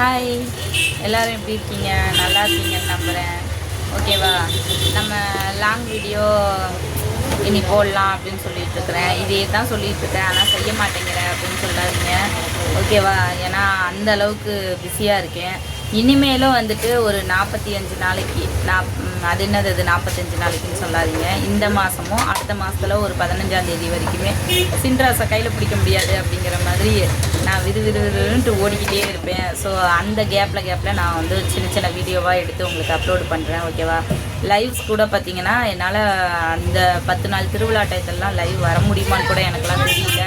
Hi, எல்லோரும் எப்படி இருக்கீங்க? நல்லா இருக்கீங்கன்னு நம்புகிறேன். ஓகேவா? நம்ம லாங் வீடியோ இனி போடலாம் அப்படின்னு சொல்லிகிட்ருக்குறேன். இதே தான் சொல்லிகிட்ருக்கேன், ஆனால் செய்ய மாட்டேங்கிறேன் அப்படின்னு சொல்லாதீங்க. ஓகேவா? ஏன்னா அந்த அளவுக்கு பிஸியாக இருக்கேன். இனிமேலும் வந்துட்டு ஒரு 45 நாளைக்கு அது என்னது 45 நாளைக்குன்னு சொல்லாதீங்க. இந்த மாதமும் அடுத்த மாதத்தில் ஒரு 15ஆம் தேதி வரைக்குமே சின்ராசை கையில் பிடிக்க முடியாது அப்படிங்கிற மாதிரி நான் விறுவிறுன்ட்டு ஓடிக்கிட்டே இருப்பேன். ஸோ அந்த கேப்பில் நான் வந்து சின்ன சின்ன வீடியோவாக எடுத்து உங்களுக்கு அப்லோடு பண்ணுறேன். ஓகேவா? லைவ்ஸ் கூட பார்த்தீங்கன்னா என்னால் அந்த 10 நாள் திருவிழா டயத்துலலாம் லைவ் வர முடியுமான்னு கூட எனக்குலாம் தெரியல.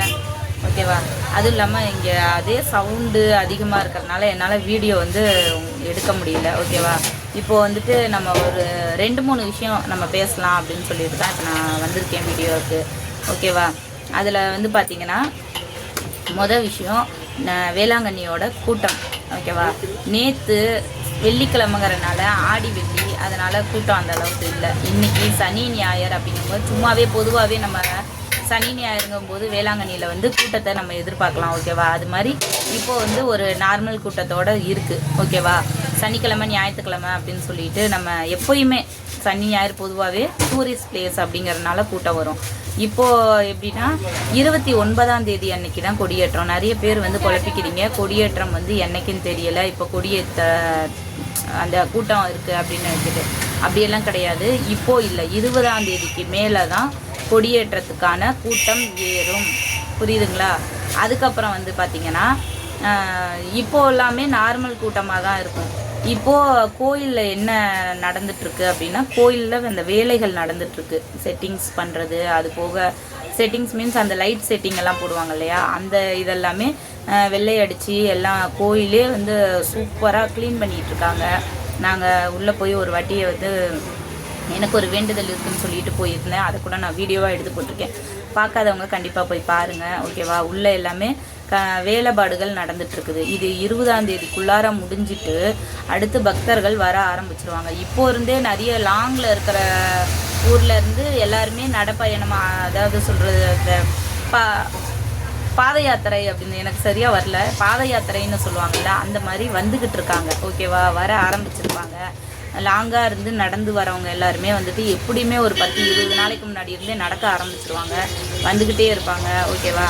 ஓகேவா? அதுவும் இல்லாமல் இங்கே அதே சவுண்டு அதிகமாக இருக்கிறதுனால என்னால் வீடியோ வந்து எடுக்க முடியல. ஓகேவா? இப்போது வந்துட்டு நம்ம ஒரு 2-3 விஷயம் நம்ம பேசலாம் அப்படின்னு சொல்லிட்டு தான் இப்போ நான் வந்திருக்கேன் வீடியோவுக்கு. ஓகேவா? அதில் வந்து பார்த்திங்கன்னா மொதல் விஷயம் வேளாங்கண்ணியோட கூட்டம். ஓகேவா? நேற்று வெள்ளிக்கிழமைங்கிறனால ஆடி வெள்ளி, அதனால் கூட்டம் அந்த அளவுக்கு இல்லை. இன்றைக்கி சனி ஞாயிறு அப்படிங்கும்போது சும்மாவே பொதுவாகவே நம்ம சனி ஞாயிறுங்கும்போது வேளாங்கண்ணியில் வந்து கூட்டத்தை நம்ம எதிர்பார்க்கலாம். ஓகேவா? அது மாதிரி இப்போது வந்து ஒரு நார்மல் கூட்டத்தோடு இருக்குது. ஓகேவா? சனிக்கிழமை ஞாயிற்றுக்கிழமை அப்படின்னு சொல்லிட்டு நம்ம எப்போயுமே சனி ஞாயிறு பொதுவாகவே டூரிஸ்ட் பிளேஸ் அப்படிங்கிறதுனால கூட்டம் வரும். இப்போது எப்படின்னா 29ஆம் தேதி அன்னைக்கு தான் கொடியேற்றம். நிறைய பேர் வந்து குழப்பிக்கிறீங்க, கொடியேற்றம் வந்து என்னைக்குன்னு தெரியலை, இப்போ கொடியேற்ற அந்த கூட்டம் இருக்குது அப்படின்னு நினைக்கிட்டு. அப்படியெல்லாம் கிடையாது. இப்போது இல்லை, 20ஆம் தேதிக்கு மேலே தான் கொடியேற்றத்துக்கான கூட்டம் ஏறும். புரியுதுங்களா? அதுக்கப்புறம் வந்து பார்த்திங்கன்னா இப்போது எல்லாமே நார்மல் கூட்டமாக தான் இருக்கும். இப்போது கோயிலில் என்ன நடந்துட்டுருக்கு அப்படின்னா, கோயிலில் அந்த வேலைகள் நடந்துட்டுருக்கு. செட்டிங்ஸ் பண்ணுறது, அது போக செட்டிங்ஸ் மீன்ஸ் அந்த லைட் செட்டிங் எல்லாம் போடுவாங்க இல்லையா, அந்த இதெல்லாமே வெள்ளை அடித்து எல்லாம் கோயிலே வந்து சூப்பராக க்ளீன் பண்ணிகிட்ருக்காங்க. நாங்கள் உள்ளே போய் ஒரு வாட்டியை வந்து எனக்கு ஒரு வேண்டுதல் இருக்குதுன்னு சொல்லிட்டு போயிருந்தேன். அதை கூட நான் வீடியோவாக எடுத்து போட்டிருக்கேன். பார்க்காதவங்க கண்டிப்பாக போய் பாருங்கள். ஓகேவா? உள்ளே எல்லாமே வேலைப்பாடுகள் நடந்துட்டுருக்குது. இது 20ஆம் தேதிக்குள்ளார முடிஞ்சிட்டு அடுத்து பக்தர்கள் வர ஆரம்பிச்சிருவாங்க. இப்போ இருந்தே நிறைய லாங்கில் இருக்கிற ஊர்லேருந்து எல்லாருமே நடப்பயணமாக, அதாவது சொல்கிறது இந்த பாத யாத்திரை அப்படின்னு எனக்கு சரியாக வரல, பாத யாத்திரைன்னு சொல்லுவாங்கள்ல, அந்த மாதிரி வந்துக்கிட்டு இருக்காங்க. ஓகேவா? வர ஆரம்பிச்சிருப்பாங்க. லாங்காக இருந்து நடந்து வரவங்க எல்லாருமே வந்துட்டு எப்படியுமே ஒரு 10-20 நாளைக்கு முன்னாடி இருந்தே நடக்க ஆரம்பிச்சிருவாங்க, வந்துக்கிட்டே இருப்பாங்க. ஓகேவா?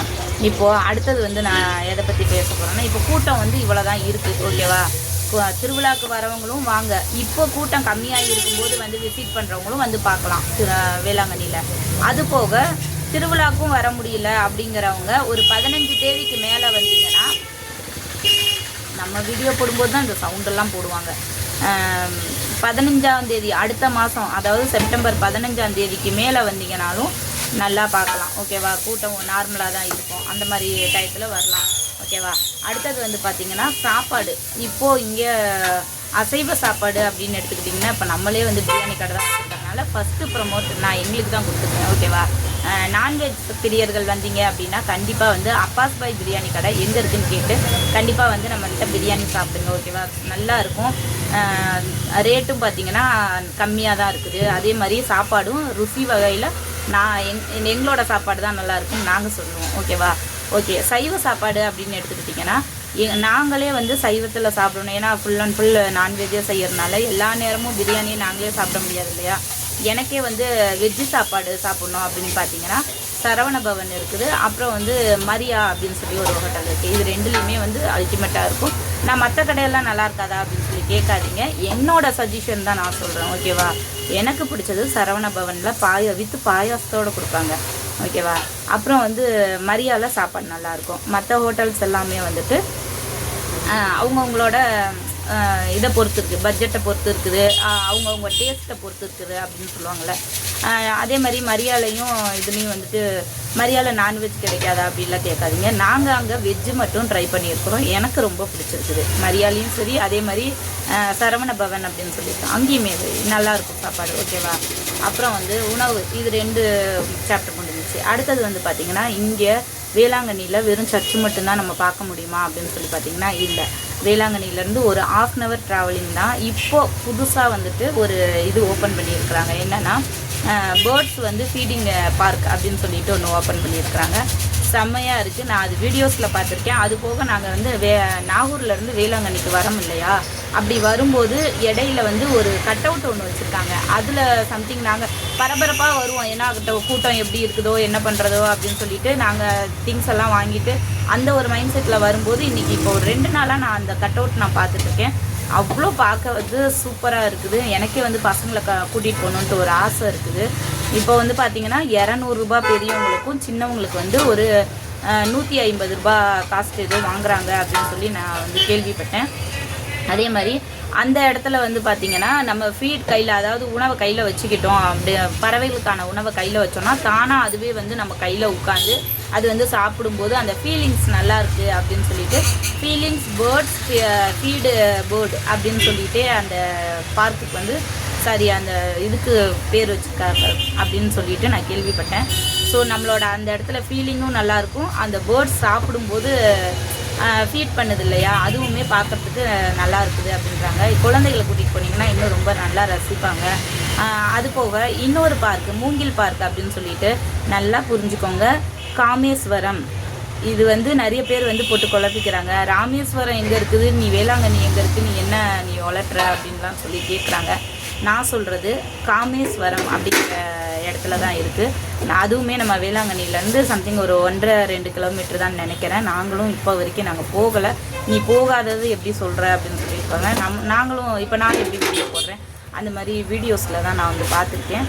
இப்போது அடுத்தது வந்து நான் எதை பற்றி பேச போகிறேன்னா, இப்போ கூட்டம் வந்து இவ்வளோ தான் இருக்குது. ஓகேவா? திருவிழாவுக்கு வரவங்களும் வாங்க, இப்போ கூட்டம் கம்மியாக இருக்கும்போது வந்து விசிட் பண்ணுறவங்களும் வந்து பார்க்கலாம் வேளாங்கண்ணியில். அது போக திருவிழாவுக்கும் வர முடியல அப்படிங்கிறவங்க ஒரு 15 தேதிக்கு மேலே வந்தீங்கன்னா, நம்ம வீடியோ போடும்போது தான் இந்த சவுண்டெல்லாம் போடுவாங்க. 15ஆம் தேதி அடுத்த மாதம், அதாவது செப்டம்பர் 15ஆம் தேதிக்கு மேலே வந்தீங்கனாலும் நல்லா பார்க்கலாம். ஓகேவா? கூட்டம் நார்மலாக தான் இருக்கும். அந்த மாதிரி டயத்தில் வரலாம். ஓகேவா? அடுத்தது வந்து பார்த்திங்கன்னா சாப்பாடு. இப்போது இங்கே அசைவ சாப்பாடு அப்படின்னு எடுத்துக்கிட்டிங்கன்னா, இப்போ நம்மளே வந்து பிரியாணி கடை தான் வச்சுருக்கறனால ஃபஸ்ட்டு ப்ரமோட் நான் எங்களுக்கு தான் கொடுத்துருக்கேன். ஓகேவா? நான்வெஜ் பிரியர்கள் வந்தீங்க அப்படின்னா கண்டிப்பாக வந்து அப்பாஸ் பாய் பிரியாணி கடை எங்கே இருக்குதுன்னு கேட்டு கண்டிப்பாக வந்து நம்மள்கிட்ட பிரியாணி சாப்பிடுங்க. ஓகேவா? நல்லா இருக்கும். ரேட்டும் பார்த்திங்கன்னா கம்மியாக தான் இருக்குது. அதே மாதிரி சாப்பாடும் ருசி வகையில் எங்களோட சாப்பாடு தான் நல்லாயிருக்கும் நாங்கள் சொல்லுவோம். ஓகேவா? ஓகே. சைவ சாப்பாடு அப்படின்னு எடுத்துக்கிட்டிங்கன்னா நாங்களே வந்து சைவத்தில் சாப்பிடணும். ஏன்னா ஃபுல் அண்ட் ஃபுல் நான்வெஜ்ஜே செய்கிறதுனால எல்லா நேரமும் பிரியாணியை நாங்களே சாப்பிட முடியாது இல்லையா. எனக்கே வந்து வெஜ்ஜு சாப்பாடு சாப்பிட்ணும் அப்படின்னு பார்த்தீங்கன்னா சரவண பவன் இருக்குது, அப்புறம் வந்து மரியா அப்படின்னு சொல்லி ஒரு ஹோட்டல் இருக்குது. இது ரெண்டுலேயுமே வந்து அல்டிமேட்டாக இருக்கும். நான் மற்ற கடையெல்லாம் நல்லா இருக்காதா அப்படின்னு சொல்லி கேட்காதீங்க, என்னோட சஜஷன் தான் நான் சொல்கிறேன். ஓகேவா? எனக்கு பிடிச்சது சரவண பவனில் வித்து பாயாசத்தோடு கொடுப்பாங்க. ஓகேவா? அப்புறம் வந்து மரியாவில் சாப்பாடு நல்லாயிருக்கும். மற்ற ஹோட்டல்ஸ் எல்லாமே வந்துட்டு அவங்கவுங்களோட இதை பொறுத்து இருக்குது, பட்ஜெட்டை பொறுத்து இருக்குது, அவங்கவுங்க டேஸ்ட்டை பொறுத்து இருக்குது அப்படின்னு சொல்லுவாங்கள்ல. அதே மாதிரி மரியாதையும் இதுலேயும் வந்துட்டு மரியாதை நான்வெஜ் கிடைக்காதா அப்படின்லாம் கேட்காதீங்க. நாங்கள் அங்கே வெஜ்ஜு மட்டும் ட்ரை பண்ணியிருக்கிறோம். எனக்கு ரொம்ப பிடிச்சிருக்குது. மரியாதையும் சரி, அதே மாதிரி சரவண பவன் அப்படின்னு சொல்லிட்டு அங்கேயுமே நல்லாயிருக்கும் சாப்பாடு. ஓகேவா? அப்புறம் வந்து உணவு, இது 2 சாப்டர் முடிஞ்சிச்சு. அடுத்தது வந்து பார்த்திங்கன்னா, இங்கே வேளாங்கண்ணியில் வெறும் சர்ச்சு மட்டும்தான் நம்ம பார்க்க முடியுமா அப்படின்னு சொல்லி பார்த்திங்கன்னா இல்லை. வேளாங்கண்ணிலேருந்து ஒரு 1/2 hour ட்ராவலிங் தான். இப்போது புதுசாக வந்துட்டு ஒரு இது ஓப்பன் பண்ணியிருக்கிறாங்க. என்னென்னா பேர்ட்ஸ் வந்து ஃபீடிங் பார்க் அப்படின்னு சொல்லிட்டு ஒன்று ஓப்பன் பண்ணியிருக்கிறாங்க. செம்மையாக இருக்குது. நான் அது வீடியோஸில் பார்த்துருக்கேன். அது போக நாங்கள் வந்து நாகூர்லேருந்து வேளாங்கண்ணிக்கு வரோம் இல்லையா, அப்படி வரும்போது இடையில வந்து ஒரு கட் அவுட் ஒன்று வச்சுருக்காங்க. அதில் சம்திங் நாங்கள் பரபரப்பாக வருவோம், ஏன்னா கூட்டம் எப்படி இருக்குதோ என்ன பண்ணுறதோ அப்படின்னு சொல்லிட்டு நாங்கள் திங்ஸ் எல்லாம் வாங்கிட்டு அந்த ஒரு மைண்ட் செட்டில் வரும்போது இன்றைக்கி இப்போ ஒரு 2 நாளாக நான் அந்த கட் அவுட் நான் பார்த்துட்ருக்கேன். அவ்வளோ பார்க்க வந்து சூப்பராக இருக்குது. எனக்கே வந்து பசங்களை கூட்டிகிட்டு போகணுன்ட்டு ஒரு ஆசை இருக்குது. இப்போ வந்து பார்த்திங்கன்னா 200 ரூபா பெரியவங்களுக்கும் சின்னவங்களுக்கு வந்து ஒரு 150 ரூபா காஸ்ட் ஏதோ வாங்குறாங்க அப்படின்னு சொல்லி நான் வந்து கேள்விப்பட்டேன். அதே மாதிரி அந்த இடத்துல வந்து பார்த்திங்கன்னா நம்ம ஃபீட் கையில், அதாவது உணவை கையில் வச்சுக்கிட்டோம், அப்படி பறவைகளுக்கான உணவை கையில் வச்சோம்னா தானாக அதுவே வந்து நம்ம கையில் உட்காந்து அது வந்து சாப்பிடும்போது அந்த ஃபீலிங்ஸ் நல்லாயிருக்கு அப்படின்னு சொல்லிட்டு ஃபீலிங்ஸ் பேர்ட்ஸ் ஃபீடு பேர்டு அப்படின்னு சொல்லிட்டு அந்த பார்க்குக்கு வந்து அந்த இதுக்கு பேர் வச்சுருக்காங்க அப்படின்னு சொல்லிட்டு நான் கேள்விப்பட்டேன். ஸோ நம்மளோட அந்த இடத்துல ஃபீலிங்கும் நல்லாயிருக்கும். அந்த பேர்ட்ஸ் சாப்பிடும்போது ஃபீட் பண்ணுது இல்லையா, அதுவுமே பார்க்குறதுக்கு நல்லா இருக்குது அப்படின்றாங்க. குழந்தைகளை கூட்டிகிட்டு போனீங்கன்னா இன்னும் ரொம்ப நல்லா ரசிப்பாங்க. அது போக இன்னொரு பார்க்கு மூங்கில் பார்க் அப்படின்னு சொல்லிட்டு நல்லா புரிஞ்சுக்கோங்க, காமேஸ்வரம். இது வந்து நிறைய பேர் வந்து போட்டு குழப்பிக்கிறாங்க. ராமேஸ்வரம் எங்கே இருக்குது, நீ வேளாங்கண்ணி எங்கே இருக்குது, நீ என்ன நீ வளர்த்துற அப்படின்லாம் சொல்லி கேட்குறாங்க. நான் சொல்கிறது காமேஸ்வரம் அப்படிங்கிற இடத்துல தான் இருக்குது. அதுவுமே நம்ம வேளாங்கண்ணிலேருந்து சம்திங் ஒரு 1.5-2 கிலோமீட்டர் தான் நினைக்கிறேன். நாங்களும் இப்போ வரைக்கும் நாங்கள் போகலை. நீ போகாதது எப்படி சொல்கிற அப்படின்னு சொல்லியிருக்காங்க. நாங்களும் இப்போ நான் எப்படி வீடியோ போடுறேன் அந்த மாதிரி வீடியோஸில் தான் நான் வந்து பார்த்துருக்கேன்.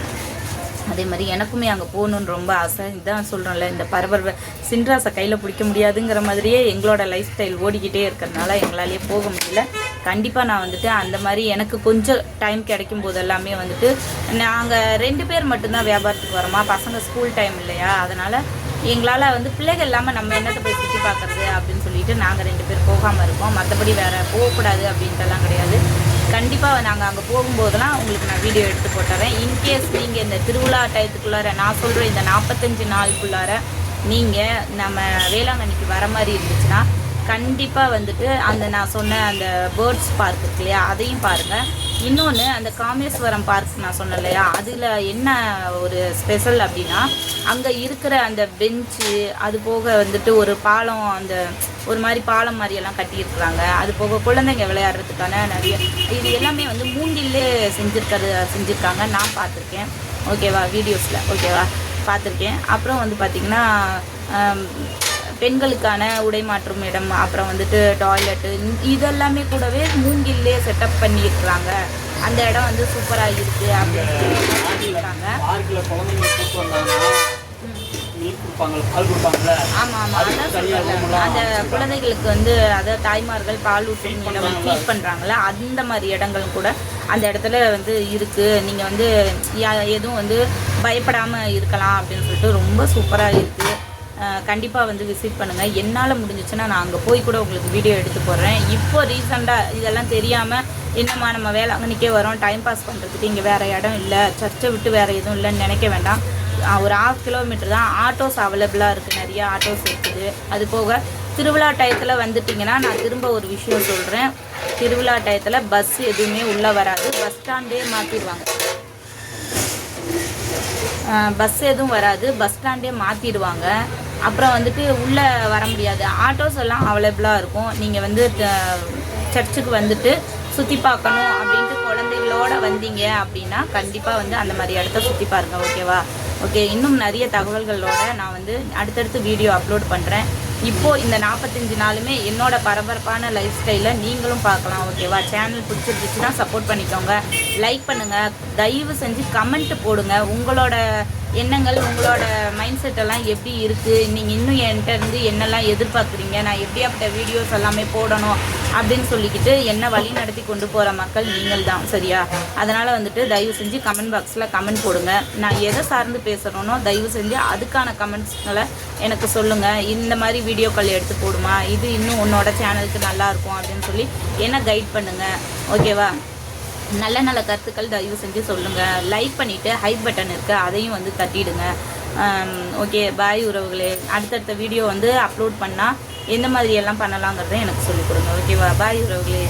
அதே மாதிரி எனக்குமே அங்கே போகணுன்னு ரொம்ப ஆசை. இதான் சொல்கிறோம்ல, இந்த பரபரப்பை சின்ராசை கையில் பிடிக்க முடியாதுங்கிற மாதிரியே எங்களோட லைஃப் ஸ்டைல் ஓடிக்கிட்டே இருக்கிறதுனால எங்களாலேயே போக முடியல. கண்டிப்பாக நான் வந்துட்டு அந்த மாதிரி எனக்கு கொஞ்சம் டைம் கிடைக்கும் போது எல்லாமே வந்துட்டு நாங்கள் 2 பேர் மட்டும்தான் வியாபாரத்துக்கு வரோமா, பசங்க ஸ்கூல் டைம் இல்லையா, அதனால் எங்களால் வந்து பிள்ளைகள் இல்லாமல் நம்ம என்னத்தை போய் சுற்றி பார்க்குறது அப்படின்னு சொல்லிட்டு நாங்கள் 2 பேர் போகாமல் இருக்கோம். மற்றபடி வேறு போகக்கூடாது அப்படின்ட்டுலாம் கிடையாது. கண்டிப்பாக நாங்கள் அங்கே போகும்போதெல்லாம் உங்களுக்கு நான் வீடியோ எடுத்து போட்டுறேன். இன்கேஸ் நீங்கள் இந்த திருவிழா டயத்துக்குள்ளார, நான் சொல்கிறேன் இந்த 45 நாளுக்குள்ளார நீங்கள் நம்ம வேளாங்கண்ணிக்கு வர மாதிரி இருந்துச்சுன்னா கண்டிப்பாக வந்துட்டு அந்த நான் சொன்ன அந்த பேர்ட்ஸ் பார்க் இருக்கு இல்லையா, அதையும் பாருங்கள். இன்னொன்று அந்த காமேஸ்வரம் பார்க் நான் சொன்னேன் இல்லையா, அதில் என்ன ஒரு ஸ்பெஷல் அப்படின்னா அங்கே இருக்கிற அந்த பெஞ்சு, அது போக வந்துட்டு ஒரு பாலம், அந்த ஒரு மாதிரி பாலம் மாதிரியெல்லாம் கட்டியிருக்கிறாங்க. அது போக குழந்தைங்க விளையாடுறதுக்கான நிறைய இது எல்லாமே வந்து மூங்கிலே செஞ்சுருக்காங்க. நான் பார்த்துருக்கேன், ஓகேவா, வீடியோஸில் ஓகேவா பார்த்துருக்கேன். அப்புறம் வந்து பார்த்திங்கன்னா பெண்களுக்கான உடை மாற்றும் இடம், அப்புறம் வந்துட்டு டாய்லெட்டு, இதெல்லாமே கூடவே மூங்கிலே செட்டப் பண்ணியிருக்கிறாங்க. அந்த இடம் வந்து சூப்பராக இருக்குது அப்படின்னு சொல்லியிருக்காங்க. ஆமாம் ஆமாம், அதான் சொல்கிறேன். அந்த குழந்தைகளுக்கு வந்து அதாவது தாய்மார்கள் பால் ஊற்றும் இடம் ஃபீட் பண்ணுறாங்களே, அந்த மாதிரி இடங்களும் கூட அந்த இடத்துல வந்து இருக்குது. நீங்கள் வந்து எதுவும் வந்து பயப்படாமல் இருக்கலாம் அப்படின்னு சொல்லிட்டு ரொம்ப சூப்பராக இருக்குது. கண்டிப்பாக வந்து விசிட் பண்ணுங்கள். என்னால் முடிஞ்சிச்சுன்னா நான் அங்கே போய் கூட உங்களுக்கு வீடியோ எடுத்து போடுறேன். இப்போ ரீசெண்டாக இதெல்லாம் தெரியாமல் என்னம்மா நம்ம வேளாங்கண்ணிக்கே வரோம், டைம் பாஸ் பண்ணுறதுக்கு இங்கே வேறு இடம் இல்லை, சர்ச்சை விட்டு வேறு எதுவும் இல்லைன்னு நினைக்க வேண்டாம். ஒரு 1/2 கிலோமீட்டர் தான். ஆட்டோஸ் அவைலபிளாக இருக்குது, நிறைய ஆட்டோஸ் இருக்குது. அது போக திருவிழா டயத்தில் வந்துட்டிங்கன்னா நான் திரும்ப ஒரு விஷயம் சொல்கிறேன், திருவிழா டயத்தில் பஸ் எதுவுமே உள்ளே வராது, பஸ் ஸ்டாண்டே மாற்றிடுவாங்க. பஸ் எதுவும் வராது, பஸ் ஸ்டாண்டே மாற்றிடுவாங்க. அப்புறம் வந்துட்டு உள்ளே வர முடியாது. ஆட்டோஸ் எல்லாம் அவைலபிளாக இருக்கும். நீங்கள் வந்து சர்ச்சுக்கு வந்துட்டு சுற்றி பார்க்கணும் அப்படின்ட்டு குழந்தைகளோடு வந்தீங்க அப்படின்னா கண்டிப்பாக வந்து அந்த மாதிரி இடத்த சுற்றி பாருங்க, ஓகேவா. ஓகே, இன்னும் நிறைய தகவல்களோட நான் வந்து அடுத்தடுத்து வீடியோ அப்லோட் பண்ணுறேன். இப்போது இந்த 45 நாளுமே என்னோட பரபரப்பான லைஃப் ஸ்டைலை நீங்களும் பார்க்கலாம், ஓகேவா. சேனல் பிடிச்சிருந்துச்சுன்னா சப்போர்ட் பண்ணிக்கோங்க, லைக் பண்ணுங்கள், தயவு செஞ்சு கமெண்ட் போடுங்க. உங்களோட எண்ணங்கள், உங்களோட மைண்ட் செட் எல்லாம் எப்படி இருக்குது, நீங்கள் இன்னும் என்கிட்ட இருந்து என்னெல்லாம் எதிர்பார்க்குறீங்க, நான் எப்படியாப்பட்ட வீடியோஸ் எல்லாமே போடணும் அப்படின்னு சொல்லிக்கிட்டு என்ன வழி நடத்தி கொண்டு போகிற மக்கள் நீங்கள் தான், சரியா. அதனால் வந்துட்டு தயவு செஞ்சு கமெண்ட் பாக்ஸில் கமெண்ட் போடுங்க. நான் எதை சார்ந்து பேசுகிறேனோ தயவு செஞ்சு அதுக்கான கமெண்ட்ஸ்களை எனக்கு சொல்லுங்கள். இந்த மாதிரி வீடியோக்கள் எடுத்து போடுமா, இது இன்னும் உன்னோட சேனலுக்கு நல்லாயிருக்கும் அப்படின்னு சொல்லி என்ன கைட் பண்ணுங்கள், ஓகேவா. நல்ல நல்ல கருத்துக்கள் தயவு செஞ்சு சொல்லுங்கள். லைக் பண்ணிவிட்டு ஹைப் பட்டன் இருக்குது, அதையும் வந்து தட்டிடுங்க. ஓகே, பாய் உறவுகளே. அடுத்தடுத்த வீடியோ வந்து அப்லோட் பண்ணால் எந்த மாதிரியெல்லாம் பண்ணலாங்கிறத எனக்கு சொல்லிக் கொடுங்க, ஓகேவா. பாய் உறவுகளே.